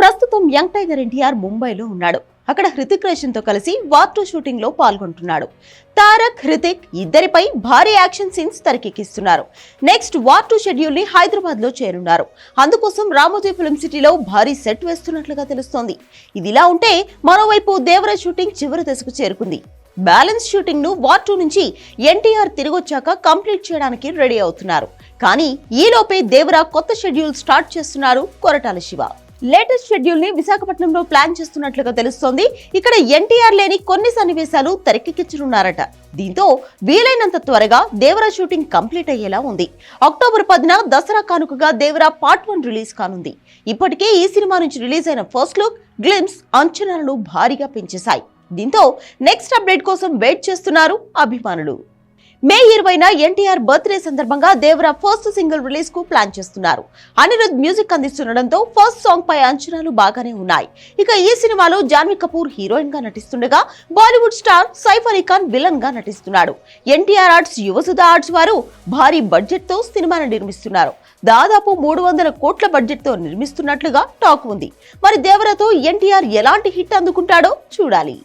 ప్రస్తుతం young tiger NTR ముంబైలో ఉన్నాడు. అక్కడ హృతిక్ రోషన్ తో కలిసి వార్ 2 షూటింగ్ లో పాల్గొంటున్నాడు. తారక్, హృతిక్ ఇద్దరిపై భారీ యాక్షన్ సీన్స్ తెరకెక్కిస్తున్నారు. నెక్స్ట్ వార్ 2 షెడ్యూల్ ని హైదరాబాద్ లో చేరున్నారు. అందుకోసం రామోజీ ఫిల్మ్ సిటీలో భారీ సెట్ వేస్తున్నట్లుగా తెలుస్తోంది. ఇదిలా ఉంటే మరోవైపు దేవరా షూటింగ్ చివరి దశకు చేరుకుంది. బ్యాలెన్స్ షూటింగ్ ను వార్ 2 నుంచి ఎన్టీఆర్ తిరిగొచ్చాక కంప్లీట్ చేయడానికి రెడీ అవుతున్నారు. కానీ ఈలోపే దేవరా కొత్త షెడ్యూల్ స్టార్ట్ చేస్తున్నారు కొరటాల శివ. లేటెస్ట్ షెడ్యూల్ ని విశాఖపట్నంలో ప్లాన్ చేస్తున్నట్లుగా తెలుస్తోంది. ఇక్కడ ఎన్టీఆర్ లేని కొన్ని సన్నివేశాలు తెరకెక్కించనున్నారట. దీంతో వీలైనంత త్వరగా దేవరా షూటింగ్ కంప్లీట్ అయ్యేలా ఉంది. అక్టోబర్ 10న దసరా కానుకగా దేవరా పార్ట్ 1 రిలీజ్ కానుంది. ఇప్పటికే ఈ సినిమా నుంచి రిలీజ్ అయిన ఫస్ట్ లుక్, గ్లిమ్స్ అంచనాలను భారీగా పెంచేశాయి. దీంతో నెక్స్ట్ అప్డేట్ కోసం వెయిట్ చేస్తున్నారు అభిమానులు. మే 20న ఎన్టీఆర్ బర్త్డే సందర్భంగా దేవరా ఫస్ట్ సింగిల్ రిలీజ్ కు ప్లాన్ చేస్తున్నారు. అనిరుద్ మ్యూజిక్ అందిస్తుండడంతో ఫస్ట్ సాంగ్ పై అంచనాలు బాగానే ఉన్నాయి. ఇక ఈ సినిమాలో జాన్వీ కపూర్ హీరోయిన్ గా నటిస్తుండగా బాలీవుడ్ స్టార్ సైఫ్ అలీ ఖాన్ విలన్ గా నటిస్తున్నాడు. ఎన్టీఆర్ ఆర్ట్స్, యువసుధ ఆర్ట్స్ వారు భారీ బడ్జెట్ తో సినిమాను నిర్మిస్తున్నారు. దాదాపు 300 కోట్ల బడ్జెట్ తో నిర్మిస్తున్నట్లుగా టాక్ ఉంది. మరి దేవరాతో ఎన్టీఆర్ ఎలాంటి హిట్ అందుకుంటాడో చూడాలి.